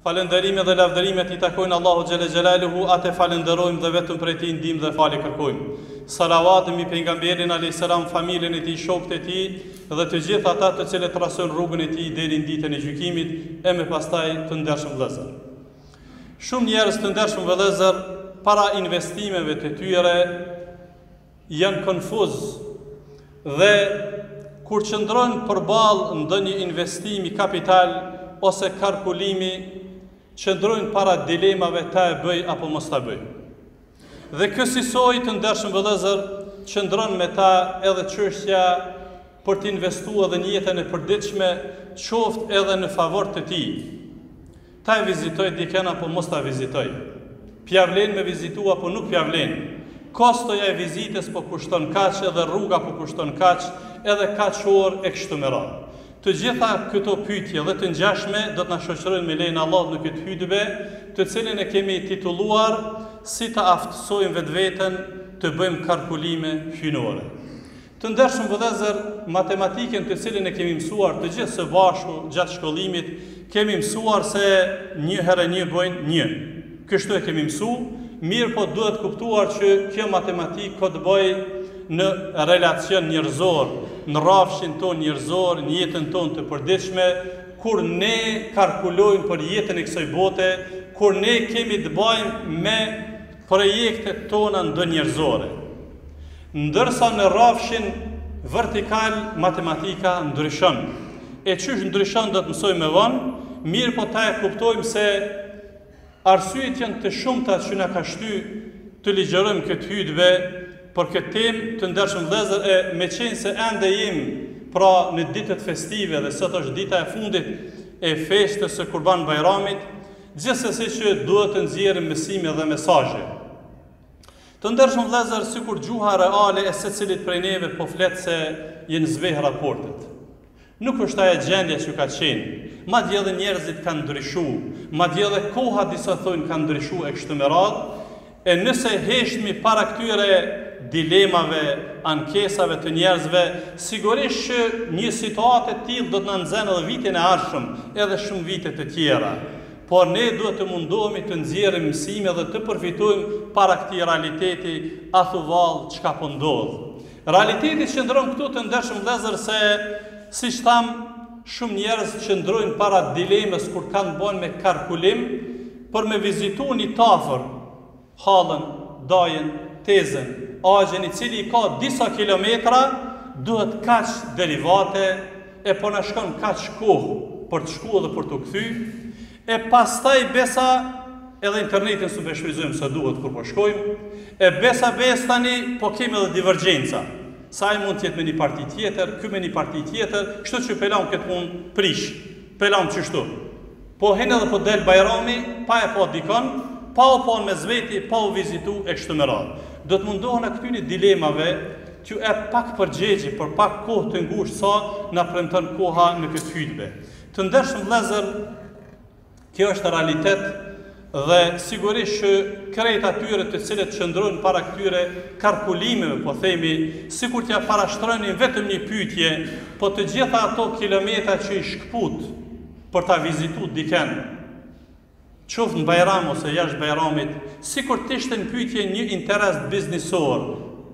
Falëndërime dhe lavdërimet i takojnë Allahu xhelle xhelaluhu, atë falenderojmë dhe vetëm prej tij ndihmë dhe falje kërkojmë. Salavat mbi pejgamberin alayhis salam, familjen e tij, shokët e tij dhe të gjithë ata të cilët trasojnë rrugën e tij deri në ditën e gjykimit, e me pastaj të ndershëm vëllezër. Shumë njerëz të ndershëm vëllezër, para investimeve të tyre janë konfuz dhe kur qëndrojnë përballë ndonjë investimi kapital ose kalkulimi, qëndrojnë para dilemave ta e bëj apo mos ta bëj. Dhe kësaj të ndershëm vëllezër, qëndron me ta edhe çështja për të investuar edhe në jetën e përditshme, qoftë edhe në favor të tij. Ta e vizitoj dikën apo mos ta vizitoj. Pjavlen me vizitu apo nuk pjavlen. Kostoja e vizitës po kushton kaq, edhe rruga po kushton kaq, edhe kaq orë e kështu me radhë. Të gjitha këto pyetje dhe të ngjashme do të na shoqërojnë me lejen e Allahut në këtë hutbë, të cilën e kemi titulluar si të aftësojmë vetveten të bëjmë kalkulime hyjnore. Të ndershëm vëllezër, matematikën të cilën e kemi mësuar të gjithë së bashku gjatë shkollimit, kemi mësuar se 1 herë 1 bën 1. Kështu e kemi mësuar, mirë po duhet kuptuar që kjo matematikë ka të bëjë në relacion njerëzor, në rrafshin ton njerëzor, në jetën ton të përditshme, kur ne kalkulojmë për jetën e kësaj bote, kur ne kemi të bëjmë me projektet tona ndonjërzore. Ndërsa në rrafshin vertikal matematika ndryshon. E çysh ndryshon do të mësojmë më vonë, mirë po ta e kuptojmë se arsyet janë të shumta që na ka shty të ligjërojmë këtë hutbë për këtë temë të ndershëm vëllezër, e me qenë se ende jemi pra në ditët festive dhe sot është dita e fundit e festës së Kurban Bayramit, gjithsesi që duhet të nxjerrim mësime dhe mesazhe. Të ndershëm vëllezër, sikur gjuha reale e secilit prej neve po flet se janë zbeh raportet. Nuk është ajo gjendja që ka qenë, madje edhe njerëzit kanë ndryshuar, madje edhe koha disa thonë kanë ndryshuar e kështu me radhë, e nëse heshmi para këtyre dilemave, ankesave të njerëzve, sigurisht që një situatë e tillë do të na nxjerrë edhe vitin e ardhshëm, edhe shumë vite të tjera. Por ne duhet të mundohemi të nxjerrim mësime dhe të përfitojmë para këtij realiteti, a thuvall çka po ndodh. Realiteti qëndron këtu të ndershëm vëllezër se siç tham, shumë njerëz qëndrojnë para dilemës kur kanë bën me kalkulim për me vizitu një tafër, hallën, dajën, tezën, agjen i cili ka disa kilometra, duhet kaq derivate, e po na shkon kaq kohë për të shkuar dhe për të kthy, e pastaj besa edhe internetin s'u shfryzojmë sa duhet kur po shkojmë, e besa tani po kemi edhe divergjenca. Sa ai mund të jetë me një parti tjetër, ky me një parti tjetër, kështu që pelon këtë punë prish, pelon çështu. Po hen edhe po del Bajrami, pa e po dikon, pa u po me zveti, pa u vizitu e kështu me radhë. Do të mundohen në këtyre dilemave që e pak përgjigje për pak kohë të ngushtë sa na premton koha në këtë hutbë. Të ndershëm vëllezër, kjo është realitet dhe sigurisht që krejt atyre të cilët qëndrojnë para këtyre kalkulimeve, po themi, sikur t'ja parashtronin vetëm një pyetje, po të gjitha ato kilometra që i shkput për ta vizituar dikën, qoftë në Bajram ose jashtë Bajramit, sikur të ishte në pyetje një interes biznesor,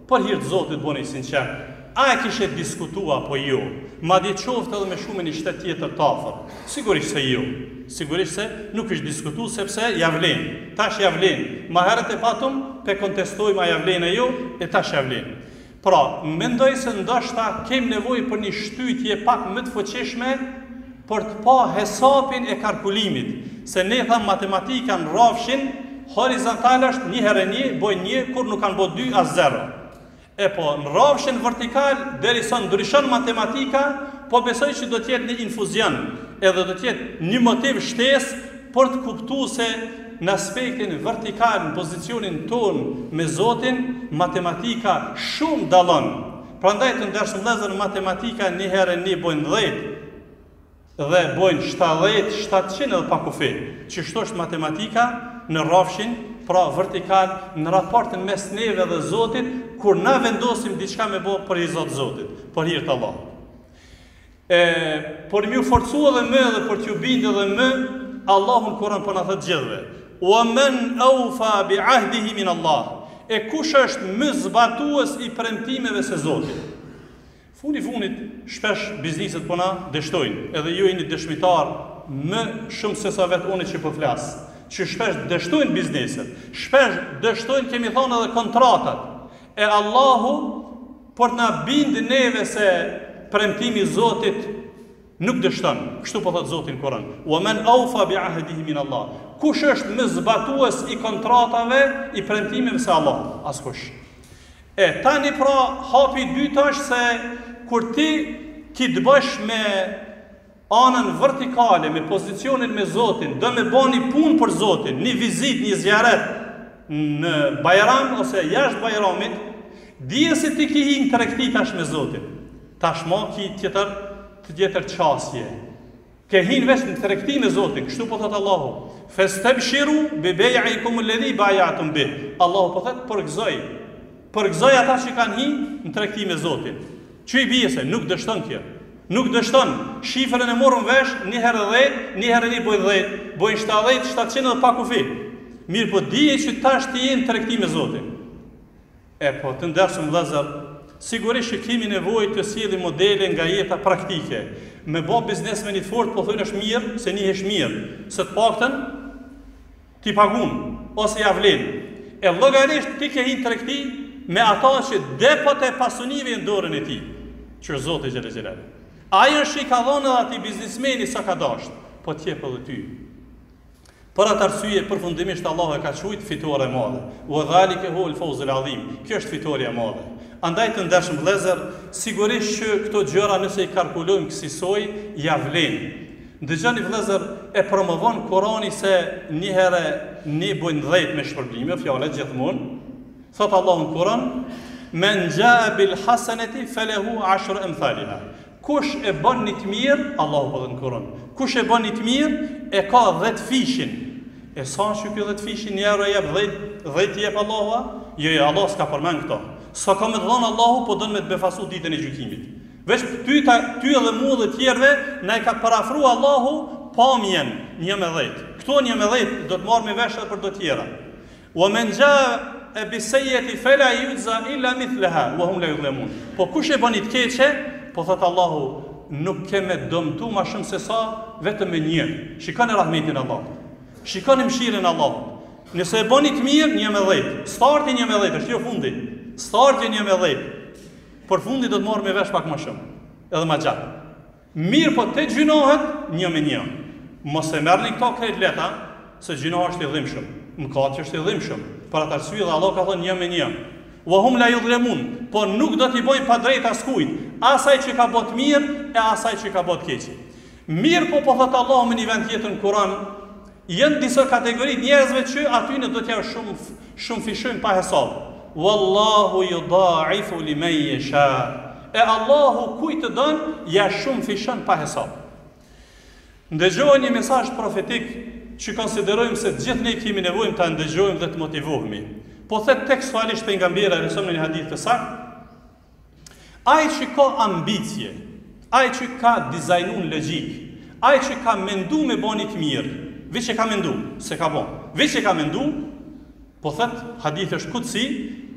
për hir të Zotit bëni sinqert. A e kishe diskutua apo jo? Madje qoftë edhe me shumë një shtet tjetër të afër. Sigurisht se jo. Sigurisht se nuk është diskutuar sepse ja vlen. Tash ja vlen. Ma herët e patëm pe kontestojmë a ja vlen e jo, e tash ja vlen. Pra, mendoj se ndoshta kem nevojë për një shtytje pak më të fuqishme për të pa hesapin e kalkulimit. Se ne tham matematika në rrafshin horizontal është 1 herë 1 bën 1, kur nuk kanë bë 2 as 0. E po, në rrafshin vertikal, derisa ndryshon matematika, po besoj që do t'jetë një infuzion, edhe do t'jetë një motiv shtesë për të kuptuar se në aspektin vertikal, në pozicionin ton me Zotin, matematika shumë dallon. Prandaj të ndershëm vëllezër, matematika 1 herë 1 bën 10 dhe bën 70, 700 edhe pa kufi. Që shto është matematika në rrafshin, pra vertikal, në raportin mes neve dhe Zotit, kur na vendosim diçka me bë për i Zotë Zotit, për hir të Allahut. Por më u forcua edhe më dhe për t'ju bindë edhe më, Allahu në Kur'an po na thot gjithëve. Wa man awfa bi ahdihi min Allah. E kush është më zbatues i premtimeve se Zotit. Funit, shpesh bizniset po na dështojnë, edhe ju jeni dëshmitar më shumë se sa vetë unë që po flas. Që shpesh dështojnë bizneset, shpesh dështojnë, kemi thonë edhe kontratat. E Allahu, por të na bindë neve se premtimi i Zotit nuk dështon. Kështu po thot Zoti në Kur'an. Wa man awfa bi ahdihi min Allah. Kush është më zbatues i kontratave, i premtimeve se Allah? Askush. E tani pra hapi i dytë është se kur ti të bësh me anën vertikale, me pozicionin me Zotin, do me bani punë për Zotin, një vizit, një zjaret në Bajram ose jashtë Bajramit, dije se ti ki hinë tregti tash me Zotin. Tashma ki tjetër qasje. Ke hinë veç në tregti me Zotin, kështu po thot Allahu. Festabshiru bi bai'ikum alladhi bay'atum bih. Allahu po thot përgëzoj ata që kanë hinë në tregti me Zotin. Që i bie se nuk dështon kjo. Nuk dështon. Shifrën e morën vesh, një herë 10, një herë një bojë 10, bojnë 70, 700 dhe pa kufi. Mirë po dije që tash ti je në tregti me Zotin. E po të ndershëm vëllezër, sigurisht që kemi nevojë të sjellim modele nga jeta praktike. Me bë biznes me një fort, po thonë është mirë, se nihesh mirë. Se të paktën ti pagun ose ja vlen. E llogarisht ti ke hinë tregti me ata që depot e pasunive në dorën e ti, që është Zoti xhelel xhelal. Ai është i ka dhënë edhe atij biznesmeni sa ka dashur, po t'jep edhe ty. Për atë arsye përfundimisht Allahu e ka thujt fitore e madhe. Wa dhalika huwa al-fawz al-azim. Kjo është fitoria e madhe. Andaj të ndershëm vëllezër, sigurisht që këto gjëra nëse i kalkulojmë kësaj ja vlen. Dëgjoni vëllezër, e promovon Kurani se një herë ne bojnë 10 me shpërblime, fjalë gjithmonë. Thot Allahu në Kur'an, men jaa bil hasanati falahu 10 amthaliha. Kush e bën një të mirë, Allahu po thot në Kur'an. Kush e bën një të mirë, e ka 10 fishin. E sa që ky 10 fishin një euro jep 10 jep Allahu? Jo, Allah s'ka përmend këto. Sa ka më dhënë Allahu, po don me të befasu ditën e gjykimit. Veç ty edhe mua dhe tjerëve, na e ka parafruar Allahu pamjen 11. Këto 11 do të marrë me vesh edhe për do tjera. Wa man jaa e bisejeti fela yujza illa mithlaha wa hum la yuzlamun. Po kush e bën të keqe, po thot Allahu, nuk kemë dëmtu më shumë se sa vetëm me një. Shikoni rahmetin e Allahut. Shikoni mëshirën e Allahut. Nëse e bëni të mirë, 11. Starti 11 është jo fundi. Starti 11. Por fundi do të marrë me vesh pak më shumë, edhe më gjatë. Mirë, po te gjinohet 1 me 1. Mos e merrni këto krejt leta, se gjinoha është i dhimbshëm. Mëkati është i dhimbshëm. Për atë arsye dhe Allah ka thënë 1 me 1. Wa hum la yudhlamun, po nuk do t'i bëjnë pa drejt askujt, asaj që ka bot mirë e asaj që ka bot keq. Mirë po thot Allah me një vend tjetër në Kur'an, janë disa kategori njerëzve që aty në do t'ja shumë fishojnë pa hesab. Wallahu yudha'ifu liman yasha. E Allahu kujt të don, ja shumë fishon pa hesab. Ndëgjojmë një mesazh profetik që konsiderojmë se gjithë ne kemi nevojë ta ndëgjojmë dhe të motivohemi. Po thet tekstualisht pejgamberi në një hadith të saktë, ai që ka ambicie, ai që ka dizajnuar logjik, ai që ka menduar me bëni të mirë, veç e ka menduar, se ka bën. Veç e ka menduar, po thet hadith është kutsi,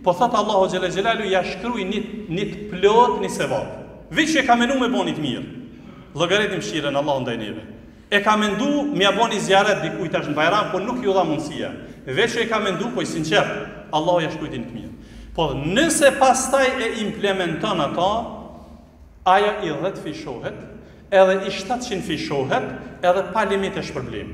po thet Allahu xhelel xhelalu ja shkrui një të plot një sevap. Veç e ka menduar me bëni të mirë. Llogaritim mëshirën Allahu ndaj neve. E ka mendu me ja boni zjaret dikujt tash në Bajram, po nuk ju dha mundësia. Veç e ka mendu, po i sinqert, Allahu ja shkruajti në të mirë. Po nëse pastaj e implementon ata, ajo i 10 fishohet, edhe i 700 fishohet, edhe pa limite shpërblim.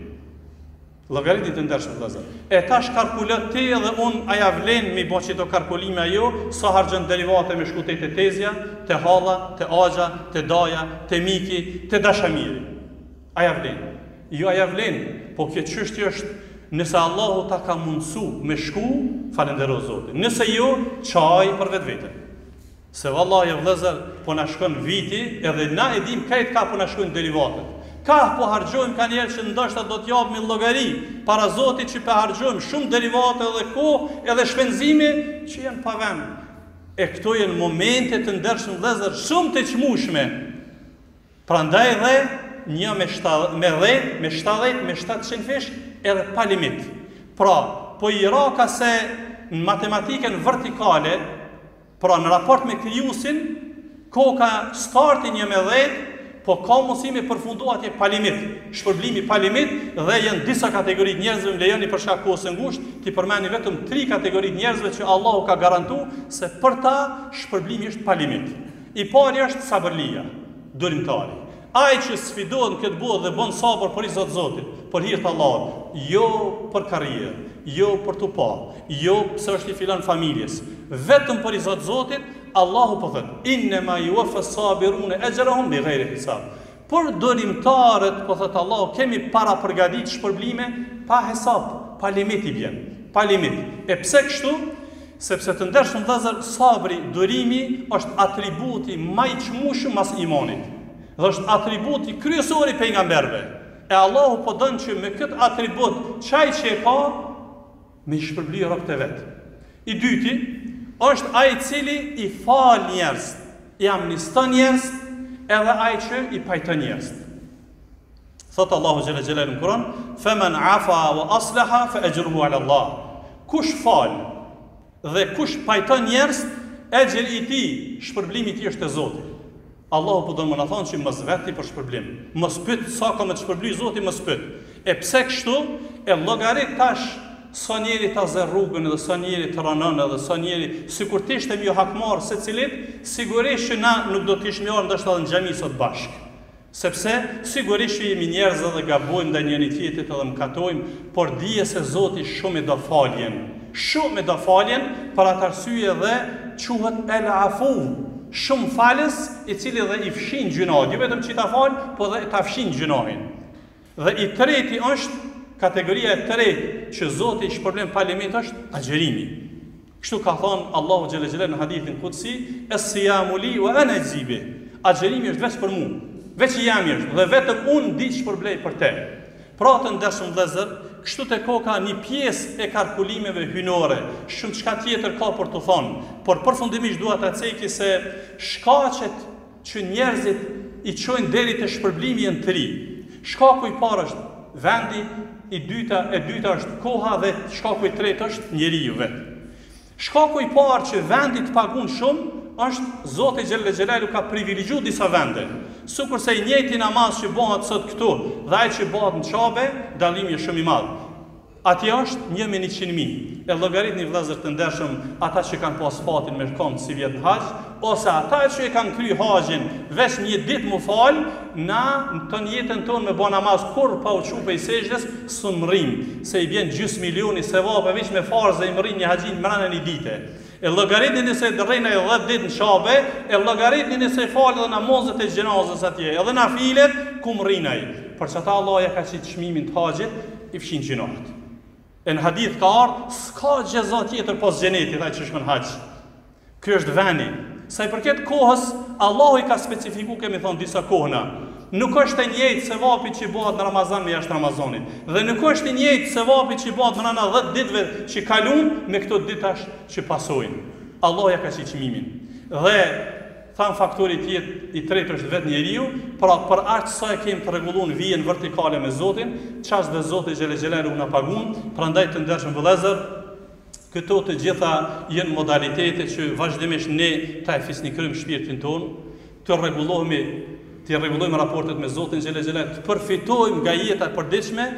Llogaritë të ndershëm vëllezër. E tash kalkulot ti edhe unë a ja vlen mi bë çito kalkulime ajo, sa harxhon derivate me shkutej te tezja, te halla, te axha, te daja, te miki, te dashamiri. Aja vlen. Jo aja vlen, po kjo çështje është nëse Allahu ta ka mundsu me shku, falendero Zotin. Nëse jo, çaj për vetvete. Se vallahi vëllezër, po na shkon viti, edhe na e dim kajt ka po na shkojnë derivatet. Ka po harxojmë ka njerëz që ndoshta do të japim llogari para Zotit që po harxojmë shumë derivate edhe kohë, edhe shpenzime që janë pa vend. E këto janë momente të ndershëm vëllezër shumë të çmueshme. Prandaj dhe një me 10, me 70, me 700 fish, edhe pa limit. Pra, po i ra ka se në matematikën vertikale, pra në raport me krijuesin, koka starti një me 10, po ka mundësi me përfundu atje pa limit, shpërblimi pa limit, dhe janë disa kategorit njerëzve, më lejoni për shkak kohës së ngushtë, ti përmeni vetëm 3 kategorit njerëzve që Allahu ka garantu se për ta shpërblimi është pa limit. I pari është sabërlia, durimtari. Ai që sfidohet në këtë botë dhe bën sabër për Zot Zotit, për hir të Allahut, jo për karrierë, jo për tu pa, jo pse është i filan familjes, vetëm për Zot Zotit, Allahu po thot: "Innema yuwaffa as-sabiruna ajrahum bighayri hisab." Por durimtarët, po thot Allahu, kemi para përgatit shpërblime pa hesab, pa limit i vjen, pa limit. E pse kështu? Sepse të ndershëm vëllezër, sabri, durimi është atributi më i çmueshëm mas imanit. Dhe është atributi kryesor i pejgamberëve. E Allahu po don që me këtë atribut çaj që e ka me shpërbly robët e vet. I dyti është ai i cili i fal njerëz, i amniston njerëz, edhe ai që i pajton njerëz. Thot Allahu xhalla xhelalu në Kur'an: "Faman afa wa aslaha fa ajruhu ala Allah." Kush fal dhe kush pajton njerëz, ejri i tij, shpërblimi i tij është te Zoti. Allahu po do më na thonë që mos veti për shpërblim. Mos pyet sa ka me të shpërbly Zoti, mos pyet. E pse kështu? E llogarit tash sa njeri ta zë rrugën edhe sa njeri të ranon edhe sa njeri sikur të ishte një hakmar secilit, sigurisht që na nuk do të ishim marrë ndoshta edhe në xhami sot bashkë. Sepse sigurisht që jemi njerëz edhe gabojmë ndaj njëri tjetrit edhe mëkatojmë, por dije se Zoti shumë e do faljen. Shumë e do faljen, për atë arsye dhe quhet el afu, shumë falës, i cili dhe i fshin gjunat, jo vetëm që ta fal, po dhe ta fshin gjunahin. Dhe i treti është, kategoria e tretë që Zoti i shpërblen pa limit është agjerimi. Kështu ka thonë Allahu xhalla xhelalu në hadithin qudsi: "Es-siyamu li wa ana ajzi bih." Agjerimi është veç për mua, veç jam është dhe vetëm unë di shpërblej për te. Pra të ndeshëm vëllezër, kështu te koka një pjesë e kalkulimeve hynore, shumë çka tjetër ka për të thonë, por përfundimisht dua ta ceki se shkaqet që njerëzit i çojnë deri te shpërblimi janë 3. Shkaku i parë është vendi, e dyta është koha dhe shkaku i tretë është njeriu vet. Shkaku i parë që vendi të pagun shumë është Zoti xhella xhelalu ka privilegju disa vende. Sikurse i njëjti namaz që bëhet sot këtu dhe ai që bëhet në Çabe, dallimi është shumë i madh. Atje është 1/100.000. E llogaritni vëllezër të ndershëm, ata që kanë pas fatin me shkon si vjet në hax, ose ata që e kanë kry haxhin veç një ditë më fal, na në të jetën tonë me bë namaz kur pa u çupe i sejdës, s'u mrim, se i vjen gjys milioni sevap veç me farzë i mrin një haxhin mbrana një dite. E llogaritni nëse rrejna 10 ditë në Çabe, e llogaritni nëse fal edhe namazet e xhenazës atje, edhe nafilet ku mrinaj. Për çata Allah ja ka qit çmimin të haxhit, i fshin gjinat. E në hadith ka ardhë, s'ka gjeza tjetër pas xhenetit ai që shkon hax. Ky është veni. Sa i përket kohës, Allahu i ka specifiku, kemi thonë disa kohëna. Nuk është e njëjtë sevapi që bëhet në Ramazan me jashtë Ramazanit. Dhe nuk është e njëjtë sevapi që bëhet në 10 ditëve që kalun me këto ditash që pasojnë. Allahu ja ka qit çmimin. Dhe than faktori tjetër i tretë është vetë njeriu, pra për aq sa e kemi të rregulluar vijën vertikale me Zotin, ças dhe Zoti xhela xhelalu na pagun, prandaj të ndershëm vëllezër, këto të gjitha janë modalitete që vazhdimisht ne ta fisnikojmë shpirtin ton, të rregullojmë raportet me Zotin xhela xhelalu, të përfitojmë nga jeta e përditshme,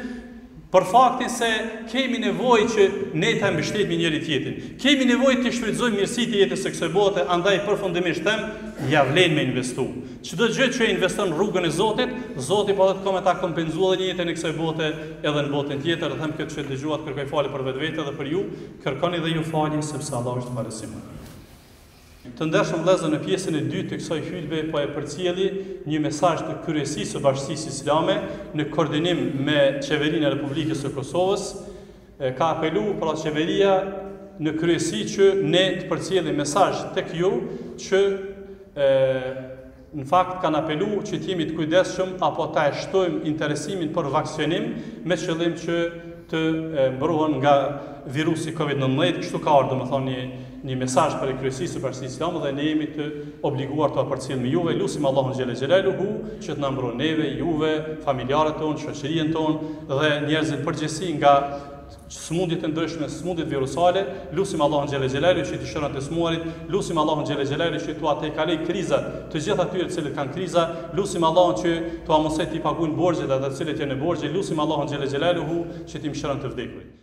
për faktin se kemi nevojë që ne ta mbështetemi njëri tjetrin. Kemi nevojë të shfrytëzojmë mirësitë e jetës së kësaj bote, andaj përfundimisht them, ja vlen me investu. Çdo gjë që investon në rrugën e Zotit, Zoti po të komë ta kompenzuojë në jetën e kësaj bote edhe në botën tjetër. Dhe them këtë që dëgjuat, kërkoj falje për vetvete dhe për ju, kërkoni dhe ju falje sepse Allah është falësim. Të ndershëm vëllezër, në pjesën e dytë të kësaj hutbe po e përcjelli një mesazh të kryesisë së Bashkisë Islame në koordinim me Qeverinë e Republikës së Kosovës. Ka apelu pra qeveria në kryesi që ne të përcjellim mesazh tek ju që në fakt kanë apelu që të jemi të kujdesshëm apo ta shtojmë interesimin për vaksionim me qëllim që të mbrohen nga virusi COVID-19. Kështu ka ardhur, domethënë një mesazh për kryesisë për Islamit dhe ne jemi të obliguar të përcjell me juve. Lutim Allahun xhela xhelaluhu që të na mbron neve, juve, familjarët tonë, shoqërinë tonë dhe njerëzit përgjithësi nga smundjet e ndryshme, smundjet virusale. Lutim Allahun xhela xhelaluhu që të shëron të smuarit. Lutim Allahun xhela xhelaluhu që tua të kaloj krizat, të gjitha atyre të cilët kanë kriza. Lutim Allahun që tua mos e të paguajnë borxhet ata të cilët janë në borxhe. Lutim Allahun xhela xhelaluhu që të mëshiron të vdekurit.